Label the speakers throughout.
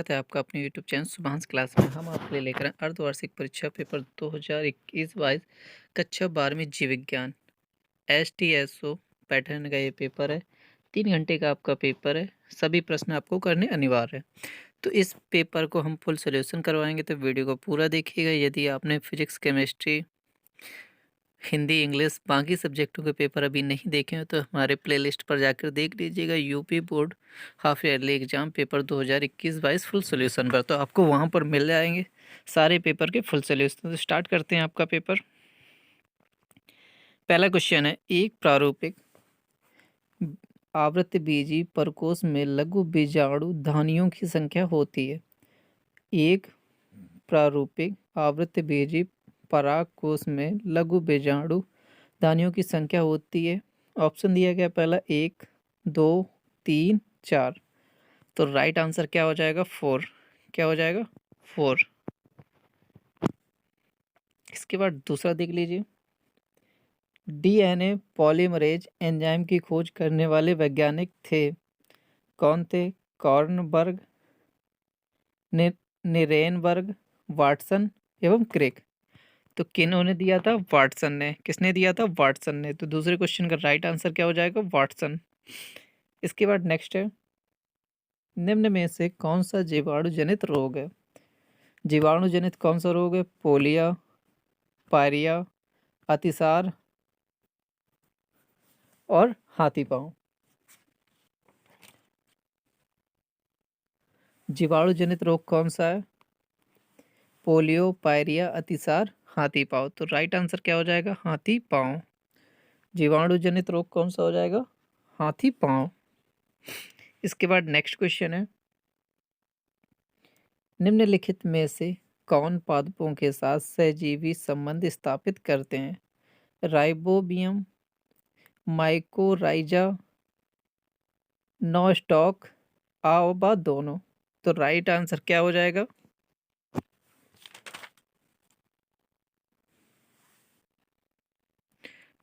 Speaker 1: स्वागत है आपका अपने यूट्यूब चैनल सुभांश क्लास में। हम आपके लिए लेकर आए अर्धवार्षिक परीक्षा पेपर 2021-22 कक्षा 12वीं जीव विज्ञान STSO पैटर्न का ये पेपर है। 3 घंटे का आपका पेपर है। सभी प्रश्न आपको करने अनिवार्य है। तो इस पेपर को हम फुल सोल्यूशन करवाएंगे, तो वीडियो को पूरा देखिएगा। यदि आपने फिजिक्स, केमिस्ट्री, हिंदी, इंग्लिश बाकी सब्जेक्टों के पेपर अभी नहीं देखे हैं तो हमारे प्लेलिस्ट पर जाकर देख लीजिएगा। UP board half yearly exam paper 2021-22 full solution पर, तो आपको वहां पर मिल जाएंगे सारे पेपर के फुल सोल्यूशन। तो स्टार्ट करते हैं आपका पेपर। पहला क्वेश्चन है, एक प्रारूपिक आवृतबीजी प्रकोष्ठ में लघु बीजाणु धानियों की संख्या होती है। एक प्रारूपिक आवृतबीजी परागकोश में लघु बीजाणु धानियों की संख्या होती है। ऑप्शन दिया गया पहला 1, 2, 3, 4। तो राइट आंसर क्या हो जाएगा? 4। क्या हो जाएगा? 4। इसके बाद दूसरा देख लीजिए। डीएनए पॉलीमरेज एंजाइम की खोज करने वाले वैज्ञानिक थे। कौन थे? कॉर्नबर्ग, निरेनबर्ग, वाटसन एवं क्रिक। तो किन्होंने दिया था? वाटसन ने। किसने दिया था? वाटसन ने। तो दूसरे क्वेश्चन का राइट आंसर क्या हो जाएगा? वाटसन। इसके बाद नेक्स्ट है, निम्न में से कौन सा जीवाणु जनित रोग है? जीवाणु जनित कौन सा रोग है? पोलिया, पायरिया, अतिसार और हाथी पांव। जीवाणु जनित रोग कौन सा है? पोलियो, पायरिया, अतिसार, हाथी पांव। तो राइट आंसर क्या हो जाएगा? हाथी पांव। जीवाणु जनित रोग कौन सा हो जाएगा? हाथी पांव। इसके बाद नेक्स्ट क्वेश्चन है, निम्नलिखित में से कौन पादपों के साथ सहजीवी संबंध स्थापित करते हैं? राइबोबियम, माइकोराइजा, नॉस्टॉक, आओ दोनों। तो राइट आंसर क्या हो जाएगा?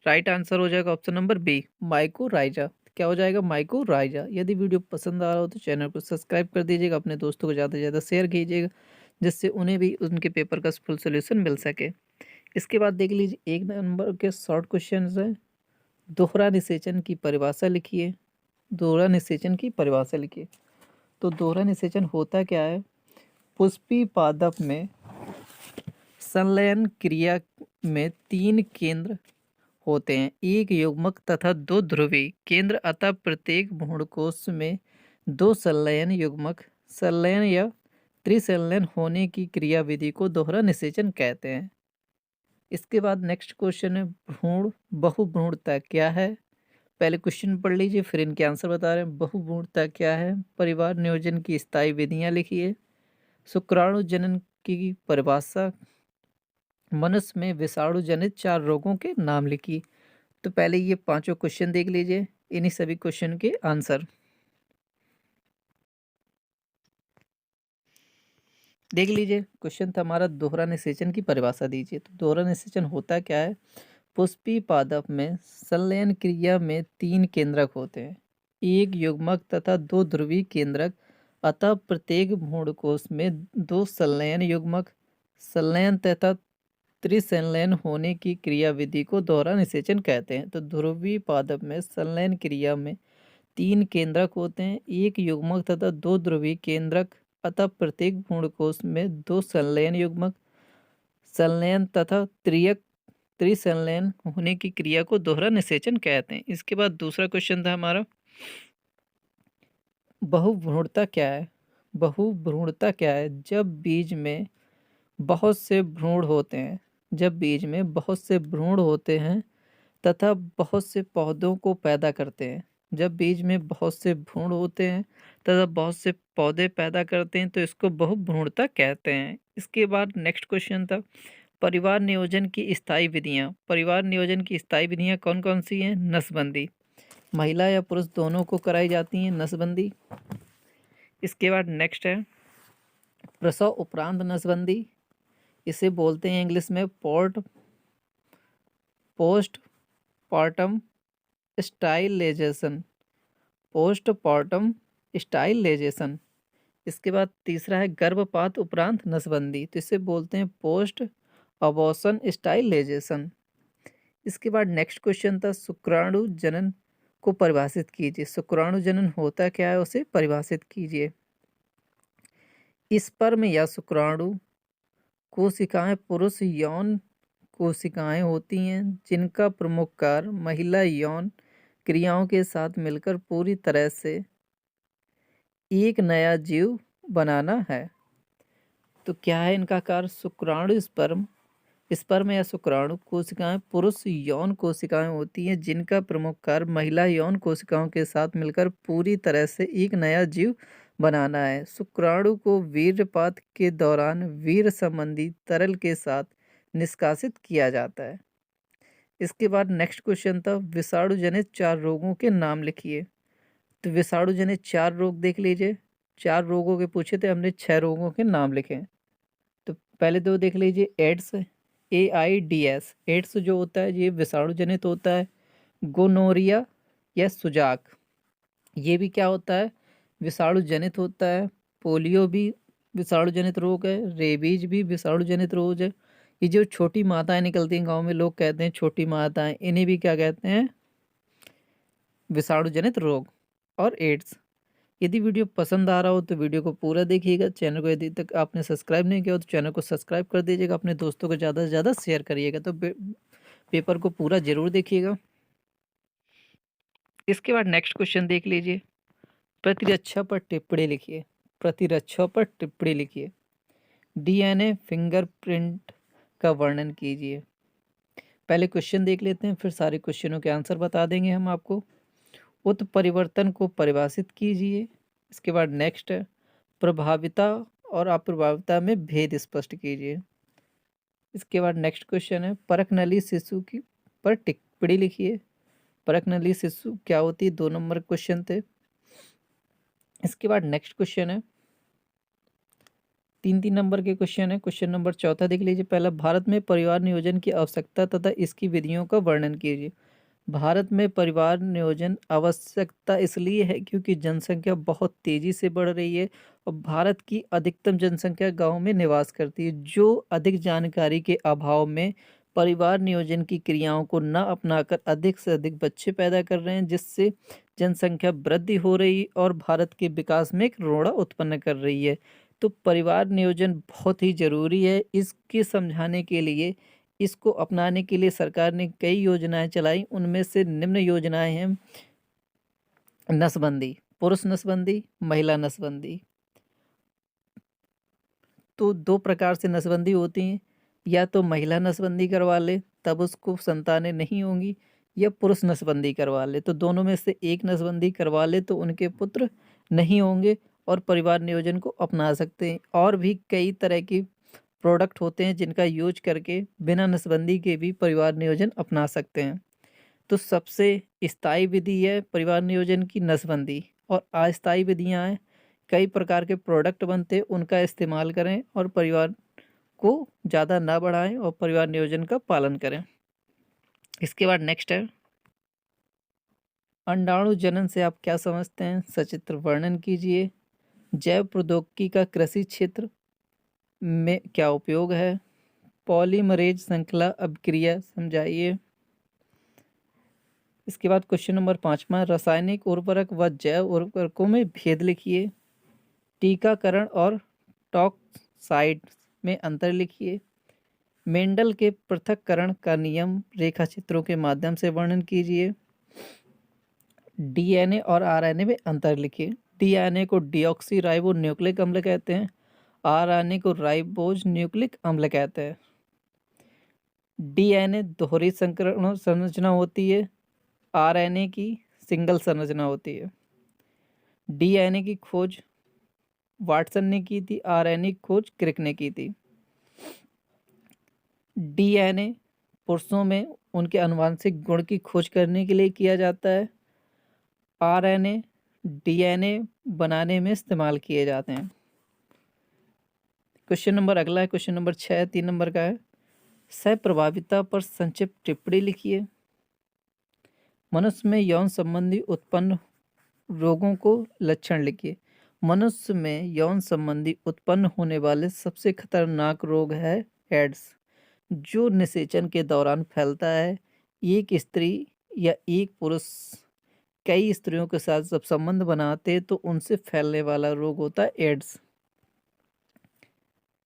Speaker 1: राइट आंसर हो जाएगा ऑप्शन नंबर बी, माइकोराइजा। क्या हो जाएगा? माइकोराइजा। यदि वीडियो पसंद आ रहा हो तो चैनल को सब्सक्राइब कर दीजिएगा, अपने दोस्तों को ज़्यादा से ज़्यादा शेयर कीजिएगा, जिससे उन्हें भी उनके पेपर का फुल सोल्यूशन मिल सके। इसके बाद देख लीजिए, 1 नंबर के शॉर्ट क्वेश्चन है। दोहरा निषेचन की परिभाषा लिखिए। दोहरा निषेचन की परिभाषा लिखिए। तो दोहरा निषेचन होता क्या है? पुष्पी पादप में संलयन क्रिया में 3 केंद्र होते हैं, एक युग्मक तथा 2 ध्रुवी केंद्र, अतः प्रत्येक भ्रूणकोश में 2 संलयन युग्मक संलयन या त्रिसंलयन होने की क्रिया विधि को दोहरा निषेचन कहते हैं। इसके बाद नेक्स्ट क्वेश्चन है, भ्रूण बहुभ्रूणता क्या है? पहले क्वेश्चन पढ़ लीजिए, फिर इनके आंसर बता रहे हैं। बहुभ्रूणता क्या है? परिवार नियोजन की स्थायी विधियां लिखिए। शुक्राणु जनन की परिभाषा। मनुष्य में विषाणु जनित 4 रोगों के नाम लिखिए। तो पहले ये 5 क्वेश्चन देख लीजिए, इन्हीं सभी क्वेश्चन के आंसर देख लीजिए। क्वेश्चन था हमारा, दोहरा निषेचन की परिभाषा दीजिए। तो दोहरा निषेचन होता क्या है? पुष्पी पादप में संलयन क्रिया में 3 केंद्रक होते हैं, एक युग्मक तथा 2 ध्रुवी केंद्रक, अतः प्रत्येक भ्रूणकोश में 2 संलयन युग्मक संलयन तथा त्रिसंलयन होने की क्रिया विधि को दोहरा निषेचन कहते हैं। तो ध्रुवी पादप में संलयन क्रिया में 3 केंद्रक होते हैं, एक युग्मक तथा 2 ध्रुवी केंद्रक, अतः प्रत्येक भ्रूणकोश में 2 संलयन युग्मक संलयन तथा त्रिसंलयन होने की क्रिया को दोहरा निषेचन कहते हैं। इसके बाद दूसरा क्वेश्चन था हमारा, बहुभ्रूणता क्या है? बहुभ्रूणता क्या है? जब बीज में बहुत से भ्रूण होते हैं, जब बीज में बहुत से भ्रूण होते हैं तथा बहुत से पौधों को पैदा करते हैं। जब बीज में बहुत से भ्रूण होते हैं तथा बहुत से पौधे पैदा करते हैं, तो इसको बहुभ्रूणता कहते हैं। इसके बाद नेक्स्ट क्वेश्चन था, परिवार नियोजन की स्थायी विधियां। परिवार नियोजन की स्थायी विधियां कौन कौन सी हैं? नसबंदी, महिला या पुरुष दोनों को कराई जाती हैं नसबंदी। इसके बाद नेक्स्ट है, प्रसव उपरांत नसबंदी, इसे बोलते हैं इंग्लिश में post partum stylization. Post partum stylization. इसके बाद तीसरा है गर्भपात उपरांत नसबंदी, तो इसे बोलते हैं पोस्ट अबॉर्शन स्टाइलाइजेशन। इसके बाद नेक्स्ट क्वेश्चन था शुक्राणु जनन को परिभाषित कीजिए। शुक्राणु जनन होता क्या है, उसे परिभाषित कीजिए। स्पर्म या शुक्राणु कोशिकाएं पुरुष यौन कोशिकाएं होती हैं जिनका प्रमुख कार्य महिला यौन क्रियाओं के साथ मिलकर पूरी तरह से एक नया जीव बनाना है। तो क्या है इनका कार्य? शुक्राणु स्पर्म या शुक्राणु कोशिकाएं पुरुष यौन कोशिकाएं होती हैं जिनका प्रमुख कार्य महिला यौन कोशिकाओं के साथ मिलकर पूरी तरह से एक नया जीव बनाना है। शुक्राणु को वीर्यपात के दौरान वीर्य संबंधी तरल के साथ निष्कासित किया जाता है। इसके बाद नेक्स्ट क्वेश्चन था विषाणु जनित 4 रोगों के नाम लिखिए। तो विषाणु जनित 4 रोग देख लीजिए। 4 रोगों के पूछे थे, हमने 6 रोगों के नाम लिखे। तो पहले 2 देख लीजिए। एड्स, AIDS, एड्स जो होता है ये विषाणु जनित होता है। गोनोरिया या सुजाक, ये भी क्या होता है? विषाणु जनित होता है। पोलियो भी विषाणु जनित रोग है। रेबीज भी विषाणु जनित रोग है। ये जो छोटी माताएं निकलती हैं गांव में, लोग कहते हैं छोटी माताएं, इन्हें भी क्या कहते हैं? विषाणु जनित रोग। और एड्स। यदि वीडियो पसंद आ रहा हो तो वीडियो को पूरा देखिएगा। चैनल को यदि तक आपने सब्सक्राइब नहीं किया हो तो चैनल को सब्सक्राइब कर दीजिएगा। अपने दोस्तों को ज़्यादा से ज़्यादा शेयर करिएगा। तो पेपर को पूरा जरूर देखिएगा। इसके बाद नेक्स्ट क्वेश्चन देख लीजिए। प्रतिरक्षा पर टिप्पणी लिखिए। प्रतिरक्षा पर टिप्पणी लिखिए। DNA फिंगरप्रिंट का वर्णन कीजिए। पहले क्वेश्चन देख लेते हैं, फिर सारे क्वेश्चनों के आंसर बता देंगे हम आपको। उत्परिवर्तन को परिभाषित कीजिए। इसके बाद नेक्स्ट है प्रभाविता और अप्रभाविता में भेद स्पष्ट कीजिए। इसके बाद नेक्स्ट क्वेश्चन है परखनली शिशु की पर टिप्पणी लिखिए। परखनली शिशु क्या होती है? 2 नंबर क्वेश्चन थे। इसके बाद नेक्स्ट क्वेश्चन है 3 नंबर के क्वेश्चन है। क्वेश्चन नंबर 4 देख लीजिए। पहला, भारत में परिवार नियोजन की आवश्यकता तथा इसकी विधियों का वर्णन कीजिए। भारत में परिवार नियोजन आवश्यकता इसलिए है क्योंकि जनसंख्या बहुत तेजी से बढ़ रही है और भारत की अधिकतम जनसंख्या गांव में निवास करती है, जो अधिक जानकारी के अभाव में परिवार नियोजन की क्रियाओं को न अपनाकर अधिक से अधिक बच्चे पैदा कर रहे हैं, जिससे जनसंख्या वृद्धि हो रही और भारत के विकास में एक रोड़ा उत्पन्न कर रही है। तो परिवार नियोजन बहुत ही जरूरी है। इसके समझाने के लिए, इसको अपनाने के लिए सरकार ने कई योजनाएं चलाई। उनमें से निम्न योजनाएं हैं नसबंदी, पुरुष नसबंदी, महिला नसबंदी। तो 2 प्रकार से नसबंदी होती हैं, या तो महिला नसबंदी करवा ले तब उसको संतानें नहीं होंगी, या पुरुष नसबंदी करवा ले तो दोनों में से एक नसबंदी करवा ले तो उनके पुत्र नहीं होंगे और परिवार नियोजन को अपना सकते हैं। और भी कई तरह की प्रोडक्ट होते हैं जिनका यूज करके बिना नसबंदी के भी परिवार नियोजन अपना सकते हैं। तो सबसे स्थायी विधि है परिवार नियोजन की नसबंदी, और अस्थायी विधियां हैं, कई प्रकार के प्रोडक्ट बनते हैं, उनका इस्तेमाल करें और परिवार को ज़्यादा ना बढ़ाएं और परिवार नियोजन का पालन करें। इसके बाद नेक्स्ट है अंडाणु जनन से आप क्या समझते हैं? सचित्र वर्णन कीजिए। जैव प्रौद्योगिकी का कृषि क्षेत्र में क्या उपयोग है? पॉलीमरेज श्रृंखला अभिक्रिया समझाइए। इसके बाद क्वेश्चन नंबर 5वां, रासायनिक उर्वरक व जैव उर्वरकों में भेद लिखिए। टीकाकरण और टॉक्साइड्स में अंतर लिखिए। मेंडल के पृथक्करण का नियम रेखाचित्रों के माध्यम से वर्णन कीजिए। DNA और RNA में अंतर लिखिए। DNA को डीऑक्सी राइबो न्यूक्लिक अम्ल कहते हैं, RNA को राइबोज न्यूक्लिक अम्ल कहते हैं। DNA दोहरी संरचना होती है, RNA की सिंगल संरचना होती है। DNA की खोज वाटसन ने की थी, RNA की खोज क्रिक ने की थी। DNA पुरुषों में उनके आनुवंशिक गुण की खोज करने के लिए किया जाता है। RNA DNA बनाने में इस्तेमाल किए जाते हैं। क्वेश्चन नंबर अगला है, क्वेश्चन नंबर 6 3 नंबर का है। सहप्रभाविता पर संक्षिप्त टिप्पणी लिखिए। मनुष्य में यौन संबंधी उत्पन्न रोगों को लक्षण लिखिए। मनुष्य में यौन संबंधी उत्पन्न होने वाले सबसे खतरनाक रोग है एड्स, जो निषेचन के दौरान फैलता है। एक स्त्री या एक पुरुष कई स्त्रियों के साथ जब संबंध बनाते हैं तो उनसे फैलने वाला रोग होता है एड्स।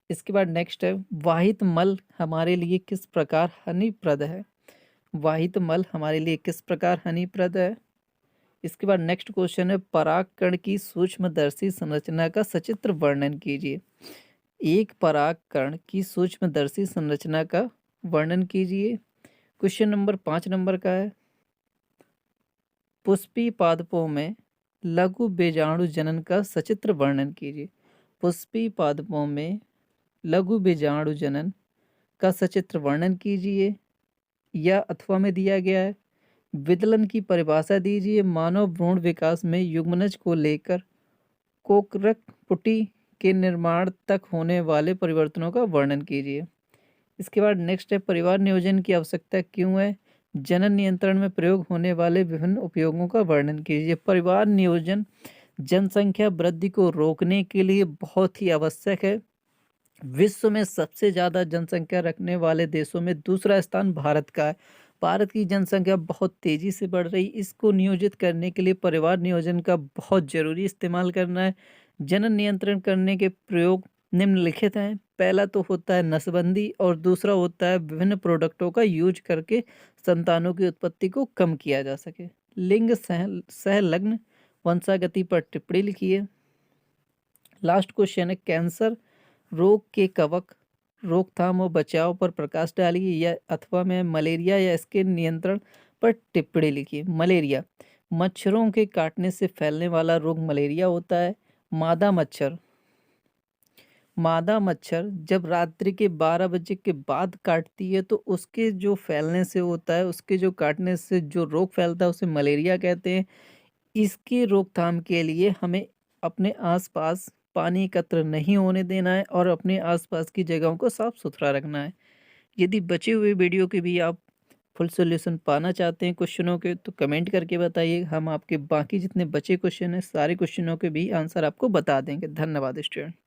Speaker 1: इसके बाद नेक्स्ट है, वाहित मल हमारे लिए किस प्रकार हानिप्रद है। वाहित मल हमारे लिए किस प्रकार हानिप्रद है। इसके बाद नेक्स्ट क्वेश्चन है, परागकण की सूक्ष्मदर्शी संरचना का सचित्र वर्णन कीजिए। एक परागकण की सूक्ष्मदर्शी संरचना का वर्णन कीजिए। क्वेश्चन नंबर 5 नंबर का है, पुष्पी पादपों में लघु बीजाणु जनन का सचित्र वर्णन कीजिए। पुष्पी पादपों में लघु बीजाणु जनन का सचित्र वर्णन कीजिए। या अथवा में दिया गया है, विदलन की परिभाषा दीजिए। मानव भ्रूण विकास में युग्मनज को लेकर कोकरक पुटी के निर्माण तक होने वाले परिवर्तनों का वर्णन कीजिए। इसके बाद नेक्स्ट है, परिवार नियोजन की आवश्यकता क्यों है। जनन नियंत्रण में प्रयोग होने वाले विभिन्न उपयोगों का वर्णन कीजिए। परिवार नियोजन जनसंख्या वृद्धि को रोकने के लिए बहुत ही आवश्यक है। विश्व में सबसे ज़्यादा जनसंख्या रखने वाले देशों में दूसरा स्थान भारत का है। भारत की जनसंख्या बहुत तेज़ी से बढ़ रही, इसको नियोजित करने के लिए परिवार नियोजन का बहुत ज़रूरी इस्तेमाल करना है। जनन नियंत्रण करने के प्रयोग निम्नलिखित हैं। पहला तो होता है नसबंदी और दूसरा होता है विभिन्न प्रोडक्टों का यूज करके संतानों की उत्पत्ति को कम किया जा सके। लिंग सहलग्न वंशागति पर टिप्पणी लिखिए। लास्ट क्वेश्चन है, कैंसर रोग के कवक रोकथाम और बचाव पर प्रकाश डालिए। या अथवा में मलेरिया या इसके नियंत्रण पर टिप्पणी लिखिए। मलेरिया मच्छरों के काटने से फैलने वाला रोग मलेरिया होता है। मादा मच्छर जब रात्रि के 12 बजे के बाद काटती है तो उसके जो फैलने से होता है, उसके जो काटने से जो रोग फैलता है उसे मलेरिया कहते हैं। इसकी रोकथाम के लिए हमें अपने आसपास पानी एकत्र नहीं होने देना है और अपने आसपास की जगहों को साफ सुथरा रखना है। यदि बचे हुए वीडियो के भी आप फुल सॉल्यूशन पाना चाहते हैं क्वेश्चनों के तो कमेंट करके बताइए। हम आपके बाकी जितने बचे क्वेश्चन हैं सारे क्वेश्चनों के भी आंसर आपको बता देंगे। धन्यवाद स्टूडेंट।